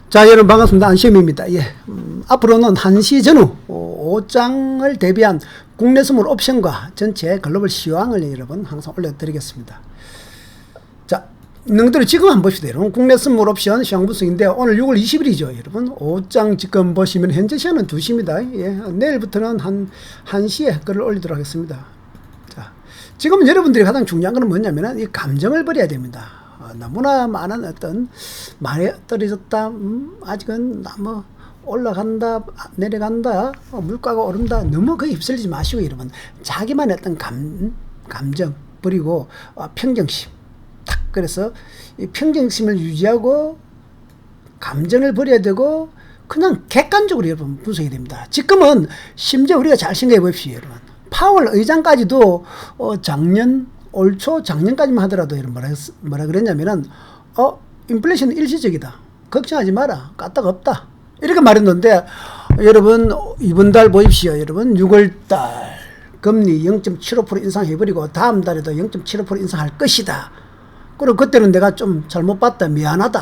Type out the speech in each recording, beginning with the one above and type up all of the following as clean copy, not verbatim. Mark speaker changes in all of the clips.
Speaker 1: 자, 여러분 반갑습니다. 안시험입니다. 예, 앞으로는 1시 전후 5장을 대비한 국내 선물 옵션과 전체 글로벌 시황을 여러분 항상 올려드리겠습니다. 자, 능들을 지금 한번 봅시다. 여러분 국내 선물 옵션 시황 분석인데 오늘 6월 20일이죠. 여러분 5장 지금 보시면 현재 시간은 2시입니다. 예, 내일부터는 한 1시에 글을 올리도록 하겠습니다. 자, 지금 여러분들이 가장 중요한 건 뭐냐면 이 감정을 버려야 됩니다. 너무나 많은 어떤 말에 떨어졌다, 아직은 뭐 올라간다, 내려간다, 물가가 오른다, 너무 거기 휩쓸리지 마시고 여러분 자기만의 어떤 감정 그리고 평정심, 딱 그래서 이 평정심을 유지하고 감정을 버려야 되고 그냥 객관적으로 여러분 분석이 됩니다. 지금은 심지어 우리가 잘 생각해 봅시다. 여러분 파월 의장까지도 올 초 작년까지만 하더라도 이런 뭐라 그랬냐면은 인플레이션 일시적이다, 걱정하지 마라, 까딱 없다 이렇게 말했는데 여러분 이번 달 보십시오. 여러분 6월달 금리 0.75% 인상해버리고 다음 달에도 0.75% 인상할 것이다. 그리고 그때는 내가 좀 잘못 봤다, 미안하다,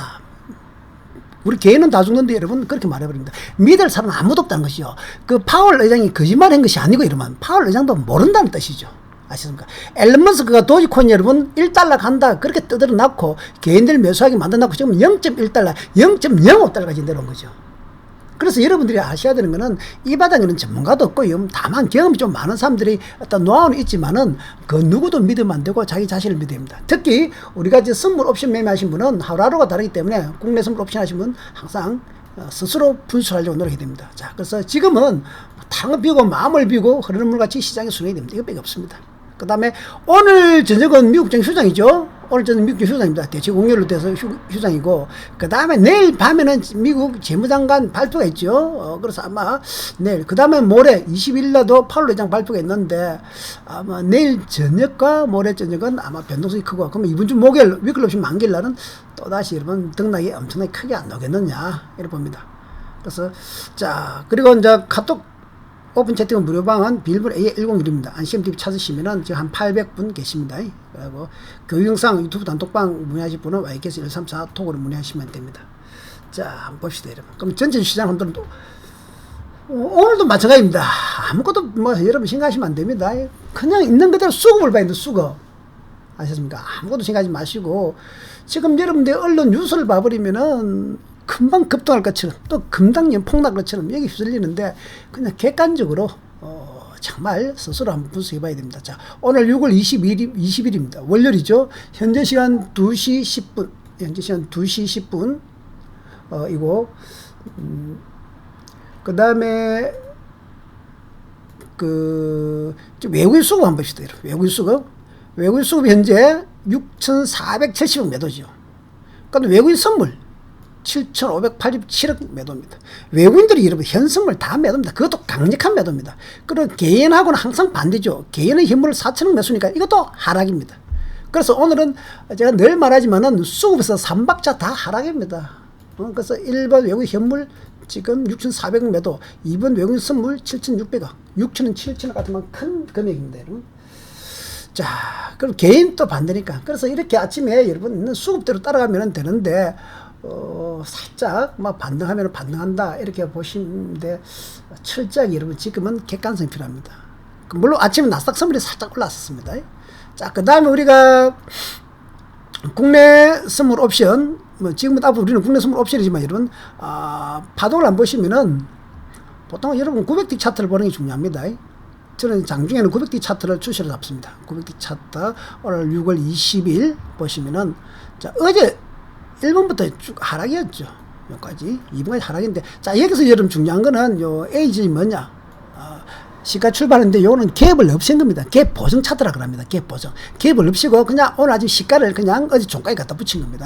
Speaker 1: 우리 개인은 다 죽는데 여러분 그렇게 말해버립니다. 믿을 사람은 아무도 없다는 것이요. 그 파월 의장이 거짓말한 것이 아니고 이러면 파월 의장도 모른다는 뜻이죠. 아시습니까? 앨런 머스크가 도지코인 여러분 1달러 간다 그렇게 떠들어 놨고 개인들 매수하게 만들어 놨고 지금 0.1달러 0.05달러까지 내려온 거죠. 그래서 여러분들이 아셔야 되는 거는 이 바닥에는 전문가도 없고 다만 경험이 좀 많은 사람들이 어떤 노하우는 있지만은 그 누구도 믿으면 안 되고 자기 자신을 믿어야 됩니다. 특히 우리가 이제 선물 옵션 매매하신 분은 하루하루가 다르기 때문에 국내 선물 옵션 하신 분은 항상 스스로 분석하려고 노력해야 됩니다. 자, 그래서 지금은 탕을 비우고 마음을 비우고 흐르는 물같이 시장에 순응해야 됩니다. 이것밖에 없습니다. 그 다음에 오늘 저녁은 미국정 휴장이죠. 오늘 저녁 미국정 휴장입니다. 대체 공휴일로 돼서 휴장이고, 그 다음에 내일 밤에는 미국 재무장관 발표가 있죠. 그래서 아마 내일, 그 다음에 모레 20일날도 파월 의장 발표가 있는데 아마 내일 저녁과 모레 저녁은 아마 변동성이 크고, 그러면 이번 주 목요일 위클 옵션 만기일 날은 또다시 여러분 등락이 엄청나게 크게 안 나오겠느냐 이렇게 봅니다. 그래서 자, 그리고 이제 카톡 오픈 채팅은 무료 방은 비밀번호 A101입니다. 안시험TV 찾으시면은 지금 한 800분 계십니다. 그리고 교육 영상 유튜브 단톡방 문의하실 분은 YKS134 톡으로 문의하시면 됩니다. 자, 한번 봅시다, 여러분. 그럼 전체 시장 한번 또 오늘도 마찬가지입니다. 아무것도 뭐 여러분 생각하시면 안 됩니다. 그냥 있는 그대로 수급을 봐야 됩니다. 수급. 아셨습니까? 아무것도 생각하지 마시고 지금 여러분들 언론 뉴스를 봐버리면은 금방 급등할 것처럼 또 금당연 폭락할 것처럼 여기 휩쓸리는데 그냥 객관적으로 정말 스스로 한번 분석해 봐야 됩니다. 자, 오늘 6월 20일입니다. 월요일이죠. 현재 시간 2시 10분. 현재 시간 2시 10분. 이거 그 다음에 외국인 수급 한번 봅시다. 외국인 수급 현재 6,470억 매도죠. 그런데 외국인 선물 7,587억 매도입니다. 외국인들이 여러분 현선물 다 매도입니다. 그것도 강력한 매도입니다. 그리고 개인하고는 항상 반대죠. 개인의 현물을 4천억 매수니까 이것도 하락입니다. 그래서 오늘은 제가 늘 말하지만은 수급에서 3박자 다 하락입니다. 그래서 1번 외국인 현물 지금 6,400억 매도, 2번 외국인 선물 7,600억, 6천원, 7천원 같은 큰 금액입니다. 여러분. 자, 그럼 개인 또 반대니까. 그래서 이렇게 아침에 여러분 수급대로 따라가면 되는데 살짝 막 반등하면 반등한다 이렇게 보시는데 철저하게 여러분 지금은 객관성이 필요합니다. 물론 아침에 나스닥 선물이 살짝 올랐었습니다. 자, 그 다음에 우리가 국내 선물 옵션, 뭐 지금부터 앞으로 우리는 국내 선물 옵션이지만 여러분 파동을 안 보시면은 보통 여러분 900D 차트를 보는 게 중요합니다. 저는 장중에는 900D 차트를 출시를 잡습니다. 900D 차트 오늘 6월 20일 보시면은 자, 어제 1번부터 쭉 하락이었죠. 여기까지 2번까지 하락인데, 자, 여기서 여러분 중요한 거는 요 A점이 뭐냐, 시가 출발했는데 요거는 갭을 없앤 겁니다. 갭 보정 차트라 그럽니다. 갭 보정. 갭을 없이고 그냥 오늘 아직 시가를 그냥 어제 종가에 갖다 붙인 겁니다.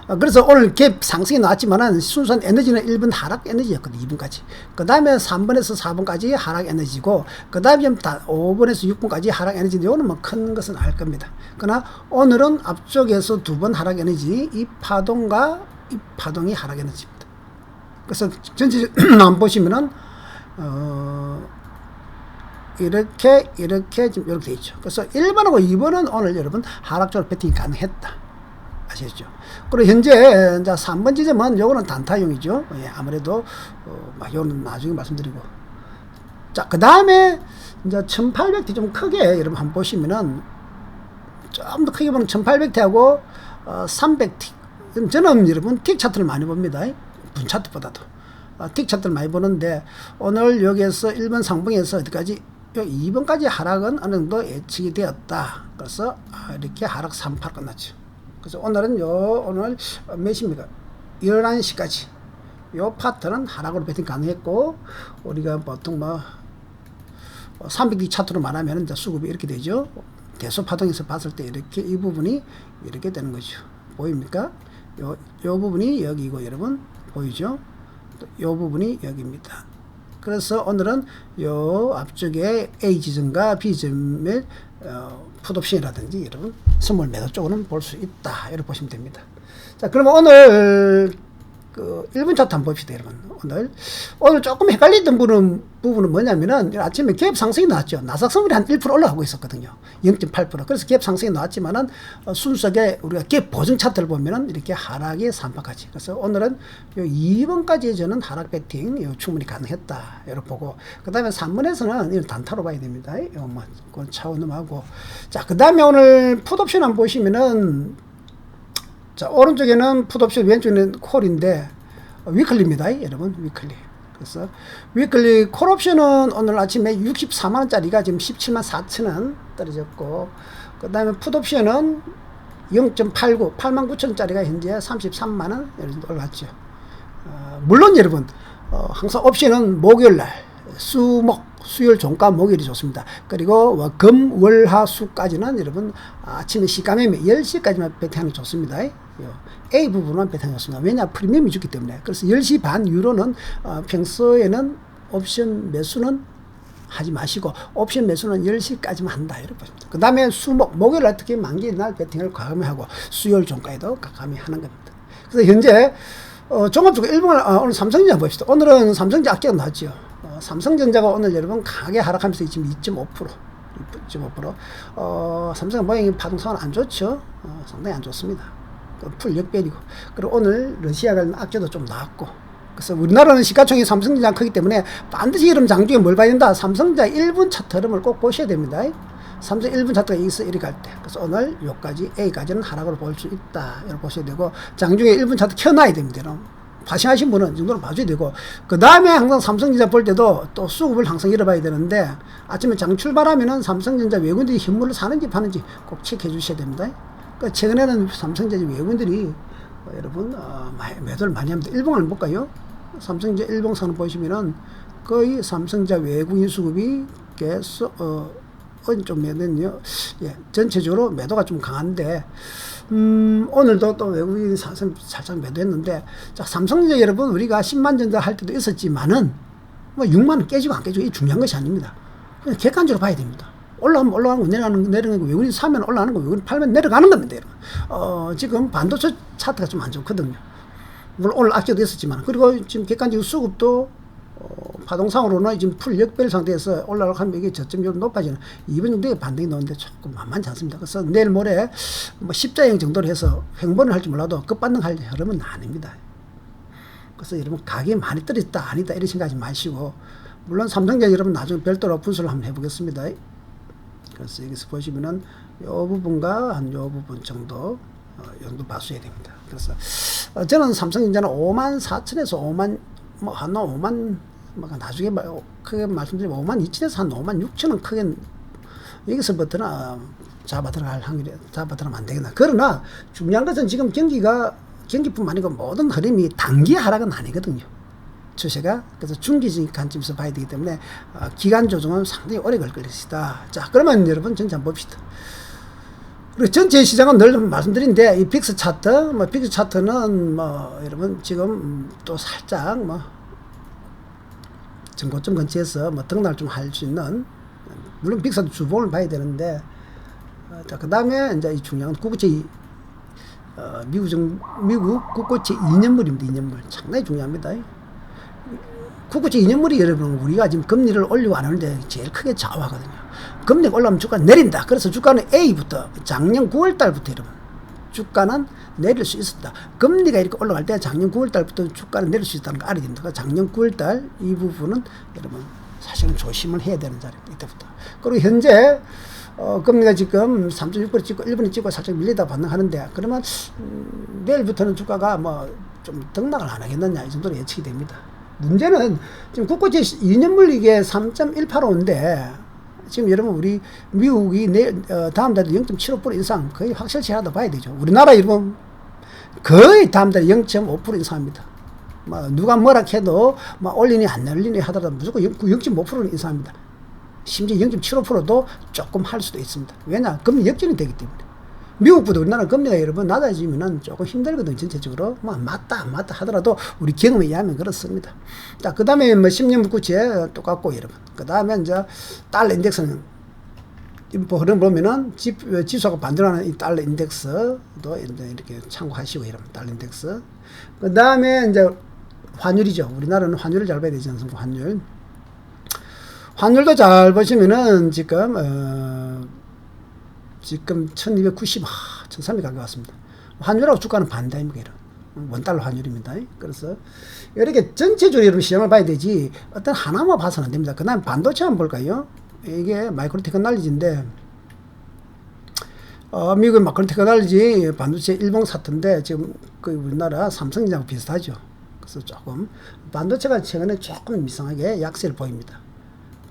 Speaker 1: 그래서 오늘 갭 상승이 나왔지만은 순수한 에너지는 1번 하락 에너지였거든요. 2번까지. 그 다음에 3번에서 4번까지 하락 에너지고, 그 다음에 5번에서 6번까지 하락 에너지인데 요거는 뭐 큰 것은 알 겁니다. 그러나 오늘은 앞쪽에서 2번 하락 에너지, 이 파동과 이 파동이 하락 에너지입니다. 그래서 전체적으로 한번 보시면은 이렇게 지금 이렇게 돼 있죠. 그래서 1번하고 2번은 오늘 여러분 하락적으로 배팅이 가능했다. 아시겠죠? 그리고 현재 이제 3번 지점은 요거는 단타용이죠. 예, 아무래도 요거는 나중에 말씀드리고. 자, 그 다음에 이제 1800T 좀 크게 여러분 한번 보시면은 좀 더 크게 보면 1800T하고 300T. 저는 여러분 틱 차트를 많이 봅니다. 분 차트보다도. 틱 차트를 많이 보는데 오늘 여기에서 1번 상봉에서 어디까지 2번까지 하락은 어느 정도 예측이 되었다. 그래서 이렇게 하락 3파로 끝났죠. 그래서 오늘은 오늘 몇 시입니까? 11시까지 요 파트는 하락으로 배팅 가능했고, 우리가 보통 300D 차트로 말하면 이제 수급이 이렇게 되죠. 대소 파동에서 봤을 때 이렇게 이 부분이 이렇게 되는 거죠. 보입니까? 요 부분이 여기고 여러분 보이죠? 요 부분이 여기입니다. 그래서 오늘은 요 앞쪽에 A 지점과 B 지점의 풋옵션이라든지 여러분 스몰 매도 쪽으로는 볼 수 있다. 이렇게 보시면 됩니다. 자, 그러면 오늘 그 1분 차트 한번 봅시다, 여러분. 오늘 조금 헷갈리던 부분은 뭐냐면은 아침에 갭 상승이 나왔죠. 나삭성분이 한 1% 올라가고 있었거든요. 0.8%. 그래서 갭 상승이 나왔지만은 순수하게 우리가 갭 보정 차트를 보면은 이렇게 하락이 3파까지. 그래서 오늘은 요 2번까지 저는 하락 배팅 충분히 가능했다. 이렇게 보고. 그 다음에 3번에서는 이런 단타로 봐야 됩니다. 그건 차원음하고. 자, 그 다음에 오늘 풋옵션 한번 보시면은 자, 오른쪽에는 풋옵션, 왼쪽에는 콜인데 위클리입니다, 여러분. 위클리. 그래서 위클리 콜옵션은 오늘 아침에 64만원짜리가 지금 17만 4천원 떨어졌고, 그 다음에 풋옵션은 0.89, 8만 9천원짜리가 현재 33만원 정도 올랐죠. 물론 여러분 항상 옵션은 목요일날 수요일 종가 목요일이 좋습니다. 그리고 금, 월, 화, 수까지는 여러분 아침에 시가매매 10시까지만 배팅하는 게 좋습니다. A 부분만 배팅하는 게 좋습니다. 왜냐? 프리미엄이 죽기 때문에. 그래서 10시 반 이후로는 평소에는 옵션 매수는 하지 마시고 옵션 매수는 10시까지만 한다. 이렇게 보십니다. 그 다음에 목요일 특히 만기날 배팅을 과감히 하고 수요일 종가에도 과감히 하는 겁니다. 그래서 현재 종합주가 오늘 삼성전자 봅시다. 오늘은 삼성전자 악재가 나왔죠. 삼성전자가 오늘 여러분 강하게 하락하면서 지금 2.5%. 삼성 모양이 파동성은 안 좋죠. 상당히 안 좋습니다. 풀 역배이고. 그리고 오늘 러시아 관련 악재도 좀 나왔고. 그래서 우리나라는 시가총액이 삼성전자 크기 때문에 반드시 여러분 장중에 뭘 봐야 된다? 삼성전자 1분 차트 흐름을 꼭 보셔야 됩니다. 삼성 1분 차트가 여기서 이렇게 갈 때. 그래서 오늘 요까지 A까지는 하락으로 볼 수 있다. 이렇게 보셔야 되고, 장중에 1분 차트 켜놔야 됩니다. 파싱하신 분은 이 정도는 봐줘야 되고, 그 다음에 항상 삼성전자 볼 때도 또 수급을 항상 열어봐야 되는데, 아침에 장 출발하면은 삼성전자 외국인들이 현물을 사는지 파는지 꼭 체크해 주셔야 됩니다. 그러니까 최근에는 삼성전자 외국인들이 여러분 매도를 많이 합니다. 일봉을 볼까요? 삼성전자 일봉선을 보시면은 거의 삼성전자 외국인 수급이 계속 좀 매는요. 예, 전체적으로 매도가 좀 강한데, 오늘도 또 외국인이 살짝 매도했는데, 자, 삼성전자 여러분, 우리가 10만 전자 할 때도 있었지만은, 6만원 깨지고 안 깨지고, 이 중요한 것이 아닙니다. 그냥 객관적으로 봐야 됩니다. 올라가면 올라가는 거, 내려가는 거, 외국인이 사면 올라가는 거, 외국인이 팔면 내려가는 겁니다, 여러분. 지금 반도체 차트가 좀 안 좋거든요. 물론 오늘 악재도 있었지만, 그리고 지금 객관적인 수급도 파동상으로는 지금 풀 역별 상태에서 올라가면 이게 저점이 좀 높아지는 2번 정도의 반등이 나오는데 조금 만만치 않습니다. 그래서 내일 모레 십자형 정도로 해서 횡보를 할지 몰라도 급반등할 흐름은 아닙니다. 그래서 여러분 가격이 많이 떨어졌다 아니다 이런 생각하지 마시고, 물론 삼성전자 여러분 나중에 별도로 분석을 한번 해보겠습니다. 그래서 여기서 보시면은 요 부분과 한 요 부분 정도 연도 봐줘야 됩니다. 그래서 저는 삼성전자는 54,000에서 5만 한 5만 나중에 크게 말씀드리면 5만 2천에서 한 5만 6천은 크게 여기서부터는 잡아 들어갈 확률이 잡아 들어가면 안 되겠나. 그러나 중요한 것은 지금 경기뿐만 아니고 모든 흐름이 단기 하락은 아니거든요. 추세가. 그래서 중기적인 관점에서 봐야 되기 때문에 기간 조정은 상당히 오래 걸릴 것이다. 자, 그러면 여러분 전체 한번 봅시다. 그리고 전체 시장은 늘 말씀드린데, 이 빅스 차트, 빅스 차트는 여러분 지금 또 살짝 전고점 근처에서 등락을 좀 할 수 있는, 물론 빅스도 주봉을 봐야 되는데, 자, 그 다음에 이제 이 중요한 국고채, 미국 국고채 2년물입니다. 2년물. 상당히 중요합니다. 국고채 2년물이 여러분, 우리가 지금 금리를 올리고 안 하는데 제일 크게 좌우하거든요. 금리가 올라오면 주가가 내린다. 그래서 주가는 A부터 작년 9월 달부터 여러분 주가는 내릴 수 있었다. 금리가 이렇게 올라갈 때 작년 9월달부터 주가는 내릴 수 있다는 거 알아야 됩니다. 작년 9월달 이 부분은 여러분 사실은 조심을 해야 되는 자리입니다. 이때부터. 그리고 현재 금리가 지금 3.6% 찍고 1분이 찍고 살짝 밀리다 반등하는데 그러면 내일부터는 주가가 뭐 좀 등락을 안 하겠느냐 이 정도로 예측이 됩니다. 문제는 지금 국고채 2년물 이게 3.185인데 지금 여러분 우리 미국이 다음 달에 0.75% 인상 거의 확실치하다 봐야 되죠. 우리나라 여러분 거의 다음 달에 0.5% 인상합니다. 뭐 누가 뭐라 해도 뭐 올리니 안 올리니 하더라도 무조건 0.5%는 인상합니다. 심지어 0.75%도 조금 할 수도 있습니다. 왜냐? 금리 역전이 되기 때문에. 미국보다 우리나라 금리가 여러분 낮아지면은 조금 힘들거든요. 전체적으로. 뭐 맞다 안 맞다 하더라도 우리 경험에 의하면 그렇습니다. 자, 그 다음에 뭐 10년 국채 똑같고 여러분. 그 다음에 이제 달러 인덱스는 흐름 보면은 지수하고 반대하는 이 달러 인덱스도 이렇게 참고하시고 이러면 달러 인덱스. 그 다음에 이제 환율이죠. 우리나라는 환율을 잘 봐야 되지 않습니까? 환율도 잘 보시면은 지금 1290, 1300 가까이 왔습니다. 환율하고 주가는 반대입니다. 원달러 환율입니다. 그래서 이렇게 전체적으로 시장을 봐야 되지 어떤 하나만 봐서는 안 됩니다. 그 다음 반도체 한번 볼까요? 이게 마이크로 테크놀로지인데 미국의 마이크로 테크놀로지 반도체 일본 사태인데 지금 그 우리나라 삼성전자하고 비슷하죠. 그래서 조금 반도체가 최근에 조금 미상하게 약세를 보입니다.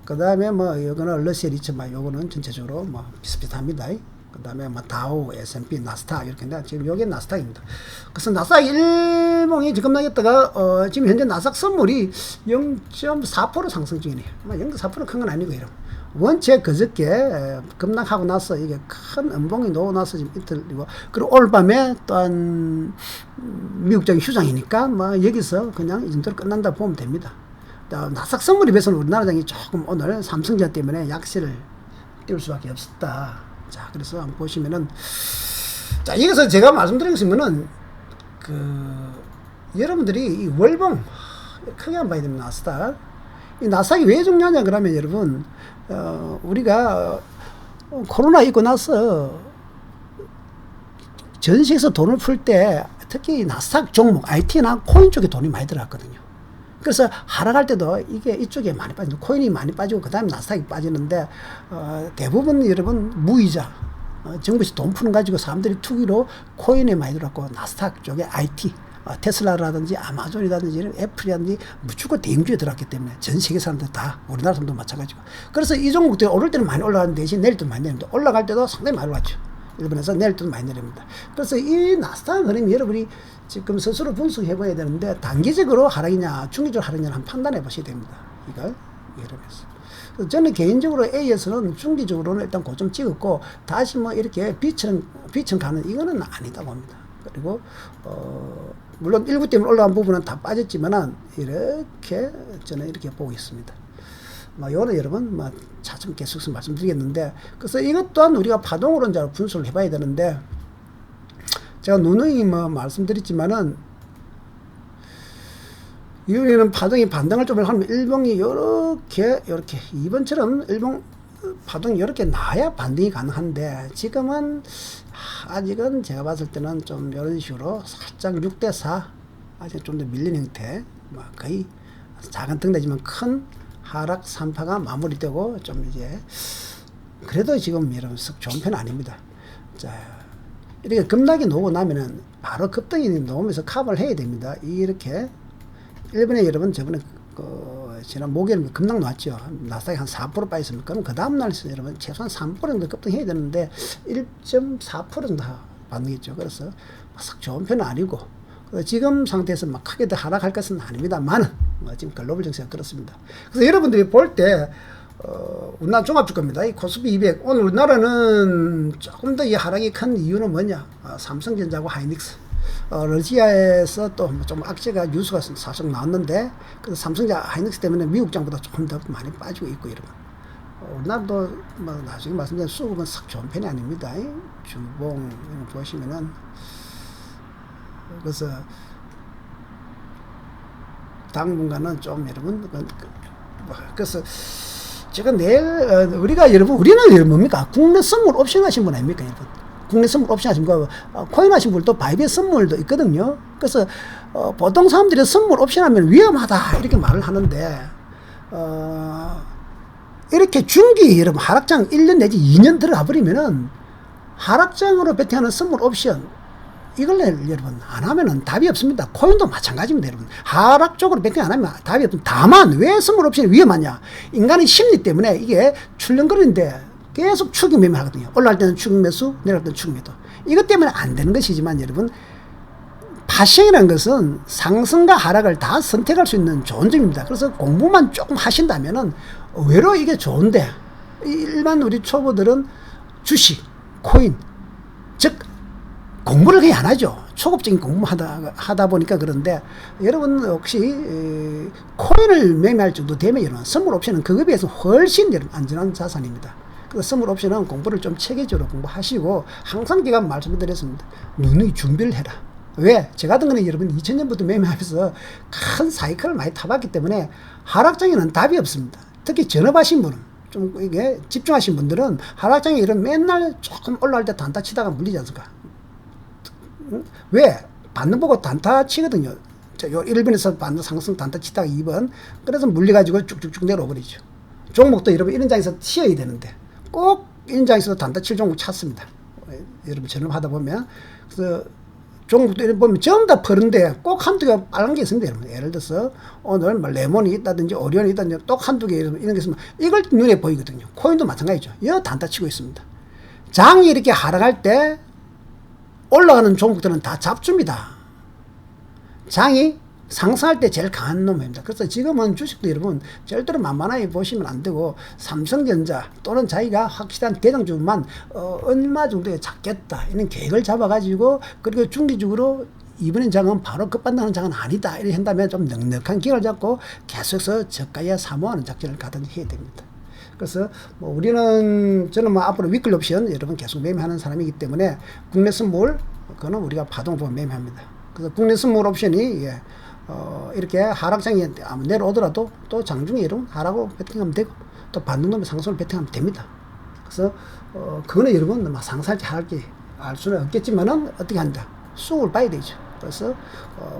Speaker 1: 그 다음에 뭐 이거는 러시아 리츠마 요거는 전체적으로 뭐 비슷비슷합니다. 그 다음에 뭐 다우, S&P, 나스닥 이렇게 인데 지금 요게 나스닥입니다. 그래서 나스닥 일봉이 지금 나겠다가 지금 현재 나스닥 선물이 0.4% 상승 중이네요. 0.4% 큰 건 아니고 이런. 원체 그저께 급락하고 나서 이게 큰 음봉이 놓고 나서 지금 이틀이고 그리고 오늘 밤에 또한 미국적인 휴장이니까 뭐 여기서 그냥 이 정도로 끝난다 보면 됩니다. 나스닥 선물에 비해서는 우리나라 장이 조금 오늘 삼성전자 때문에 약세를 띄울 수밖에 없었다. 자, 그래서 한번 보시면은, 자, 여기서 제가 말씀드린 것이면은, 여러분들이 이 월봉, 크게 한번 봐야 됩니다. 나스닥. 이 나스닥이 왜 중요하냐, 그러면 여러분, 우리가 코로나 있고 나서 전시에서 돈을 풀 때 특히 나스닥 종목, IT나 코인 쪽에 돈이 많이 들어갔거든요. 그래서 하락할 때도 이게 이쪽에 많이 빠지고 코인이 많이 빠지고 그 다음에 나스닥이 빠지는데 대부분 여러분 무이자 정부에서 돈 푸는 가지고 사람들이 투기로 코인에 많이 들어갔고 나스닥 쪽에 IT 테슬라라든지 아마존이라든지 이런 애플이라든지 무조건 대형주에 들어갔기 때문에 전 세계 사람들 다 우리나라 사람도 마찬가지고 그래서 이 종목들이 오를 때는 많이 올라가는 대신 내릴 때는 많이 내립니다. 올라갈 때도 상당히 많이 올랐죠. 일본에서 내릴 때도 많이 내립니다. 그래서 이 나스닥 흐름이 여러분이 지금 스스로 분석해 봐야 되는데 단기적으로 하락이냐 중기적으로 하락이냐 한번 판단해 보셔야 됩니다. 이걸 이러면서 저는 개인적으로 A에서는 중기적으로는 일단 고점 찍었고 다시 뭐 이렇게 B처럼 가는 이거는 아니다 봅니다. 그리고 물론 일부 때문에 올라간 부분은 다 빠졌지만은 이렇게 저는 이렇게 보고 있습니다. 요거는 여러분 차츰 계속 말씀드리겠는데 그래서 이것 또한 우리가 파동으로 이제 분석을 해봐야 되는데 제가 누누이 말씀드렸지만은 이거는 파동이 반등을 좀 하면 일봉이 요렇게 이번처럼 일봉 파동이 이렇게 나야 반등이 가능한데 지금은 아직은 제가 봤을 때는 좀 이런 식으로 살짝 6대4 아직 좀 더 밀린 형태 거의 작은 등대지만 큰 하락 3파가 마무리되고 좀 이제 그래도 지금 여러분 썩 좋은 편은 아닙니다. 자, 이렇게 급락이 나오고 나면은 바로 급등이 나오면서 커버를 해야 됩니다. 이렇게 일본에 여러분 저번에 지난 목요일에 급락 나왔죠. 나스닥이 한 4% 빠졌습니다. 그럼 그 다음날 여러분 최소한 3% 정도 급등해야 되는데 1.4% 정도 받는겠죠. 그래서 썩 좋은 편은 아니고 지금 상태에서 막 크게 더 하락할 것은 아닙니다만 지금 글로벌 정세가 그렇습니다. 그래서 여러분들이 볼 때 우리나라 종합주가입니다. 이 코스피 200 오늘 우리나라는 조금 더 이 하락이 큰 이유는 뭐냐? 삼성전자하고 하이닉스 러시아에서 또 좀 악재가 뉴스가 사실 나왔는데 그래서 삼성전자 하이닉스 때문에 미국장보다 조금 더 많이 빠지고 있고 이러고 우리나라도 나중에 말씀드린 수급은 썩 좋은 편이 아닙니다. 주봉 보시면은 그래서 당분간은 좀 여러분 그래서 제가 내일 우리는 뭡니까 국내 선물 옵션 하신 분 아닙니까 여러분 국내 선물 옵션 하신 거, 코인 하신 분도 바이비의 선물도 있거든요. 그래서 보통 사람들이 선물 옵션 하면 위험하다 이렇게 말을 하는데, 이렇게 중기 여러분 하락장 1년 내지 2년 들어가 버리면은 하락장으로 베팅하는 선물 옵션 이걸 여러분 안 하면은 답이 없습니다. 코인도 마찬가지입니다. 여러분 하락 쪽으로 베팅 안 하면 답이 없습니다. 다만 왜 선물 옵션이 위험하냐, 인간의 심리 때문에 이게 출렁거리는데 계속 추격 매매를 하거든요. 올라갈 때는 추격 매수, 내려갈 때는 추격 매도. 이것 때문에 안 되는 것이지만 여러분, 파생이라는 것은 상승과 하락을 다 선택할 수 있는 좋은 점입니다. 그래서 공부만 조금 하신다면은 의외로 이게 좋은데, 일반 우리 초보들은 주식, 코인, 즉 공부를 거의 안 하죠. 초급적인 공부만 하다 보니까 그런데, 여러분 혹시 코인을 매매할 정도 되면 여러분 선물 옵션은 그거에 비해서 훨씬 여러분 안전한 자산입니다. 그래서 선물 옵션은 공부를 좀 체계적으로 공부하시고, 항상 제가 말씀드렸습니다. 누누이 준비를 해라. 왜? 저 같은 거는 여러분 2000년부터 매매하면서 큰 사이클을 많이 타봤기 때문에 하락장에는 답이 없습니다. 특히 전업하신 분은, 좀 이게 집중하신 분들은 하락장에 이런 맨날 조금 올라갈 때 단타 치다가 물리지 않습니까? 왜? 반등 보고 단타 치거든요. 요 1번에서 반등 상승 단타 치다가 2번. 그래서 물려가지고 쭉쭉쭉 내려버리죠. 종목도 여러분 이런 장에서 튀어야 되는데, 꼭 이런 장에서도 단타 칠 종목 찾습니다. 여러분 전업하다 보면. 그래서 종목도 이런 보면 전부 다 퍼른데 꼭 한두 개 빨간 게 있습니다. 여러분. 예를 들어서 오늘 뭐 레몬이 있다든지 오리온이 있다든지 또 한두 개 이런 게 있으면 이걸 눈에 보이거든요. 코인도 마찬가지죠. 여 단타 치고 있습니다. 장이 이렇게 하락할 때 올라가는 종목들은 다 잡줍니다. 장이 상승할 때 제일 강한 놈입니다. 그래서 지금은 주식도 여러분 절대로 만만하게 보시면 안 되고, 삼성전자 또는 자기가 확실한 대장주만 얼마 정도에 잡겠다 이런 계획을 잡아가지고, 그리고 중기적으로 이번엔 장은 바로 급반등하는 장은 아니다 이렇게 한다면 좀 넉넉한 기회를 잡고 계속해서 저가에 사모하는 작전을 가든지 해야 됩니다. 그래서 뭐 저는 뭐 앞으로 위클 옵션 여러분 계속 매매하는 사람이기 때문에, 국내 선물 그거는 우리가 파동 보면 매매합니다. 그래서 국내 선물 옵션이 이렇게 하락장이 내려오더라도 또 장중에 여러분 하락으로 베팅하면 되고, 또 반등되면 상승을 베팅하면 됩니다. 그래서 그거는 여러분 막 상승할지 하락할지 알 수는 없겠지만은 어떻게 한다, 수급을 봐야 되죠. 그래서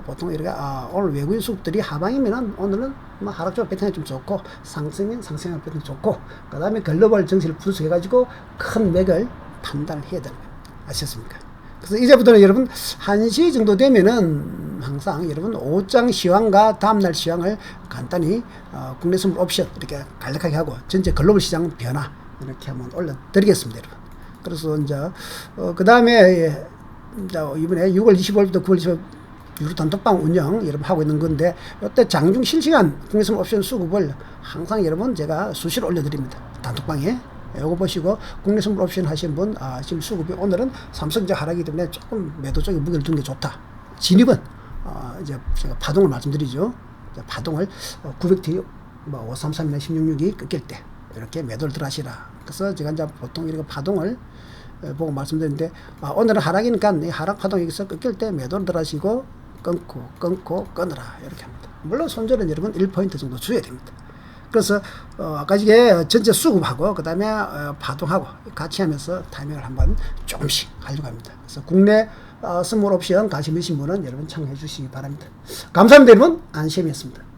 Speaker 1: 보통 이렇게 오늘 외국인 수급들이 하방이면은 오늘은 뭐 하락 쪽으로 베팅이 좀 좋고, 상승은 상승할 베팅이 좋고, 그 다음에 글로벌 정세를 분석해가지고 큰 맥을 판단을 해야 되는 거예요. 아셨습니까? 그래서 이제부터는 여러분 1시 정도 되면은 항상 여러분 5장 시황과 다음날 시황을 간단히 국내 선물 옵션 이렇게 간략하게 하고, 전체 글로벌 시장 변화 이렇게 한번 올려드리겠습니다. 여러분. 그래서 이제 그 다음에 이번에 6월 25일부터 9월 25일 유로 단톡방 운영 여러분 하고 있는 건데, 이때 장중 실시간 국내 선물 옵션 수급을 항상 여러분 제가 수시로 올려드립니다. 단톡방에. 요거 보시고 국내 선물 옵션 하시는 분, 지금 수급이 오늘은 삼성전자 하락이기 때문에 조금 매도 쪽에 무게를 두는 게 좋다. 진입은 이제 제가 파동을 말씀드리죠. 파동을 900T 533이나 1662 끊길 때 이렇게 매도를 들어하시라. 그래서 제가 이제 보통 이렇게 파동을 보고 말씀드리는데, 오늘은 하락이니까 이 하락 파동이 여기서 끊길 때 매도를 들어하시고 끊고 끊어라 이렇게 합니다. 물론 손절은 여러분 1포인트 정도 줘야 됩니다. 그래서 아까 이게 전체 수급하고 그 다음에 파동하고 같이 하면서 타이밍을 한번 조금씩 하려고 합니다. 그래서 국내 선물 옵션 관심 있으신 분은 여러분 참여해 주시기 바랍니다. 감사합니다. 여러분 안심이었습니다.